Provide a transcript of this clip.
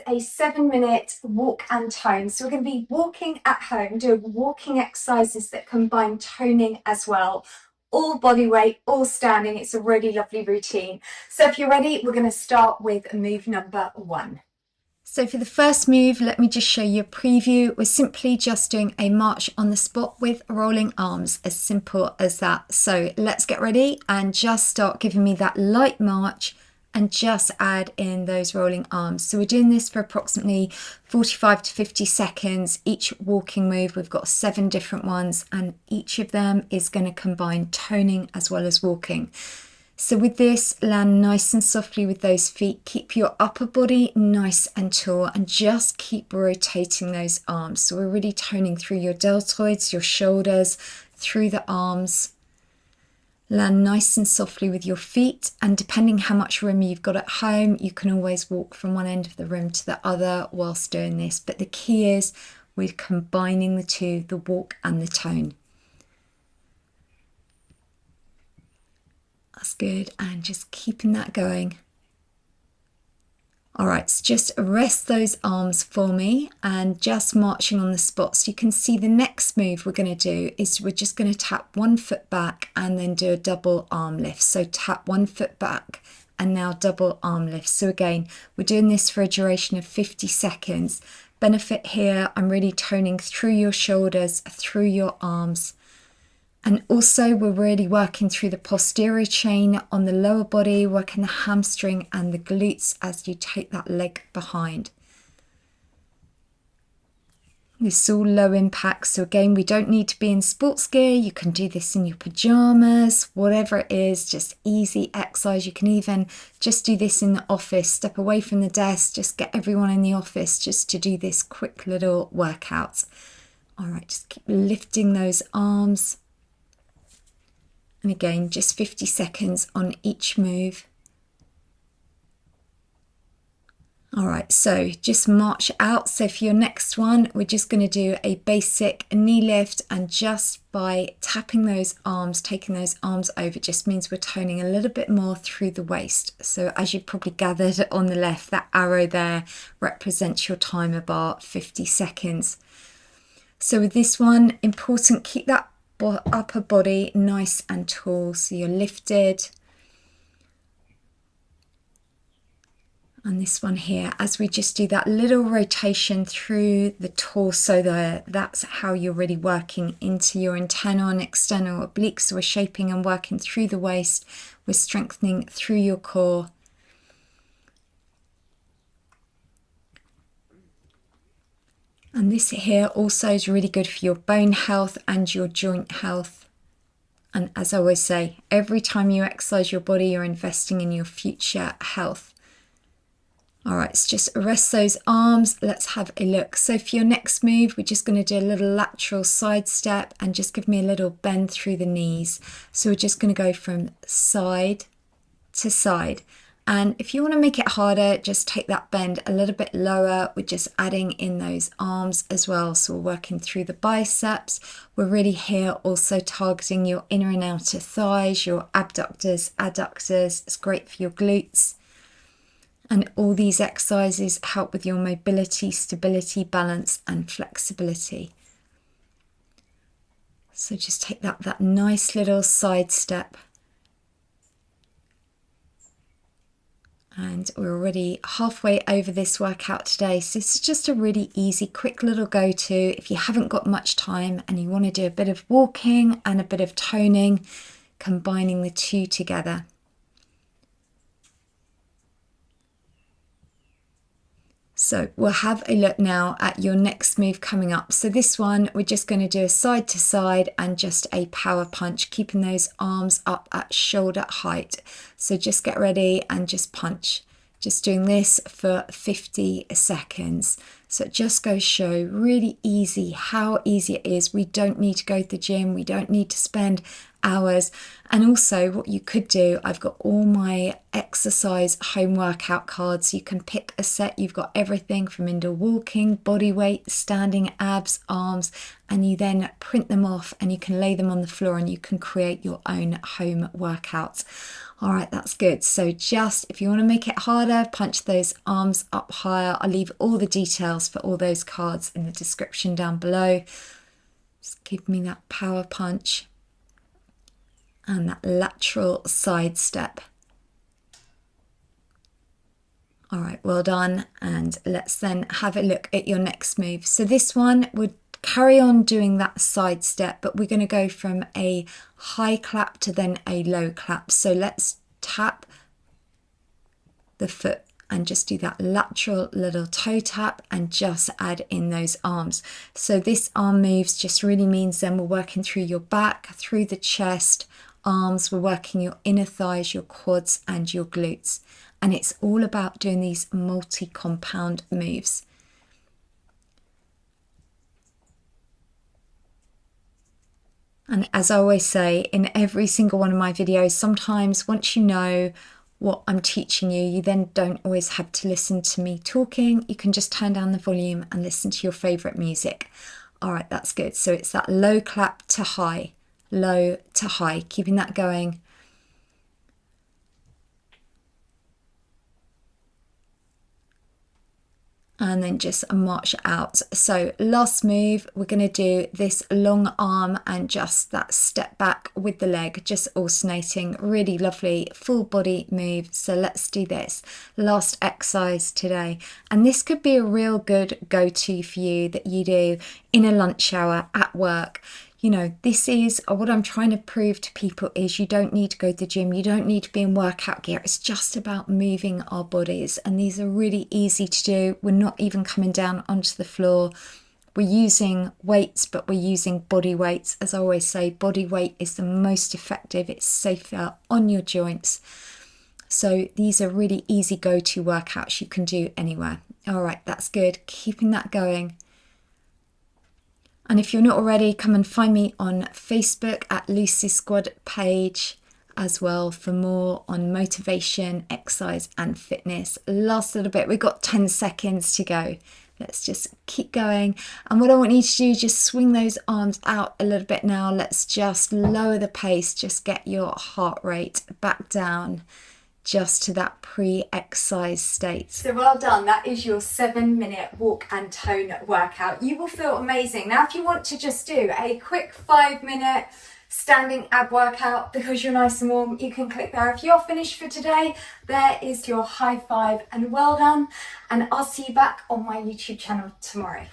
A 7-minute walk and tone. So we're going to be walking at home, doing walking exercises that combine toning as well. All body weight, all standing. It's a really lovely routine. So if you're ready, we're going to start with move number 1. So for the first move, let me just show you a preview. We're simply just doing a march on the spot with rolling arms, as simple as that. So let's get ready and just start giving me that light march and just add in those rolling arms. So we're doing this for approximately 45 to 50 seconds. Each walking move, we've got 7 different ones, and each of them is going to combine toning as well as walking. So with this, land nice and softly with those feet. Keep your upper body nice and tall and just keep rotating those arms. So we're really toning through your deltoids, your shoulders, through the arms. Land nice and softly with your feet, and depending how much room you've got at home, you can always walk from one end of the room to the other whilst doing this. But the key is we're combining the two, the walk and the tone. That's good, and just keeping that going. All right, so just rest those arms for me and just marching on the spot. So you can see the next move we're going to do is we're just going to tap one foot back and then do a double arm lift. So tap one foot back and now double arm lift. So again, we're doing this for a duration of 50 seconds. Benefit here, I'm really toning through your shoulders, through your arms. And also we're really working through the posterior chain on the lower body, working the hamstring and the glutes as you take that leg behind. This is all low impact. So again, we don't need to be in sports gear. You can do this in your pajamas, whatever it is, just easy exercise. You can even just do this in the office, step away from the desk, just get everyone in the office just to do this quick little workout. All right, just keep lifting those arms. And again, just 50 seconds on each move. All right, so just march out. So for your next one, we're just going to do a basic knee lift, and just by tapping those arms, taking those arms over, just means we're toning a little bit more through the waist. So as you've probably gathered on the left, that arrow there represents your timer bar, 50 seconds. So with this one, important, keep that upper body nice and tall, so you're lifted. And this one here, as we just do that little rotation through the torso there, that's how you're really working into your internal and external obliques. So we're shaping and working through the waist, we're strengthening through your core. And this here also is really good for your bone health and your joint health. And as I always say, every time you exercise your body, you're investing in your future health. All right, so just rest those arms. Let's have a look. So for your next move, we're just going to do a little lateral side step and just give me a little bend through the knees. So we're just going to go from side to side. And if you want to make it harder, just take that bend a little bit lower. We're just adding in those arms as well. So we're working through the biceps. We're really here also targeting your inner and outer thighs, your abductors, adductors. It's great for your glutes. And all these exercises help with your mobility, stability, balance, and flexibility. So just take that nice little side step. And we're already halfway over this workout today. So this is just a really easy, quick little go-to. If you haven't got much time and you want to do a bit of walking and a bit of toning, combining the two together. So we'll have a look now at your next move coming up. So this one, we're just going to do a side to side and just a power punch, keeping those arms up at shoulder height. So just get ready and just punch. Just doing this for 50 seconds. So it just goes to show really easy how easy it is. We don't need to go to the gym. We don't need to spend hours. And also what you could do, I've got all my exercise home workout cards. You can pick a set. You've got everything from indoor walking, body weight, standing, abs, arms, and you then print them off and you can lay them on the floor and you can create your own home workouts. All right, that's good. So just if you want to make it harder, punch those arms up higher. I'll leave all the details for all those cards in the description down below. Just give me that power punch and that lateral side step. All right, well done. And let's then have a look at your next move. So this one would carry on doing that side step, but we're going to go from a high clap to then a low clap. So let's tap the foot and just do that lateral little toe tap and just add in those arms. So this arm moves just really means then we're working through your back, through the chest, arms, we're working your inner thighs, your quads and your glutes. And it's all about doing these multi-compound moves. And as I always say in every single one of my videos, sometimes once you know what I'm teaching you, you then don't always have to listen to me talking. You can just turn down the volume and listen to your favorite music. All right, that's good. So it's that low clap to high, low to high, keeping that going. And then just march out. So last move, we're going to do this long arm and just that step back with the leg, just alternating. Really lovely full body move. So let's do this last exercise today, and this could be a real good go-to for you that you do in a lunch hour at work. You know, this is what I'm trying to prove to people is you don't need to go to the gym. You don't need to be in workout gear. It's just about moving our bodies. And these are really easy to do. We're not even coming down onto the floor. We're using weights, but we're using body weights. As I always say, body weight is the most effective. It's safer on your joints. So these are really easy go-to workouts you can do anywhere. All right, that's good. Keeping that going. And if you're not already, come and find me on Facebook at Lucy Squad page as well for more on motivation, exercise and fitness. Last little bit, we've got 10 seconds to go. Let's just keep going. And what I want you to do is just swing those arms out a little bit now. Let's just lower the pace, just get your heart rate back down just to that pre-exercise state. So well done. That is your 7-minute walk and tone workout. You will feel amazing. Now, if you want to just do a quick 5-minute standing ab workout because you're nice and warm, you can click there. If you're finished for today, there is your high five and well done. And I'll see you back on my YouTube channel tomorrow.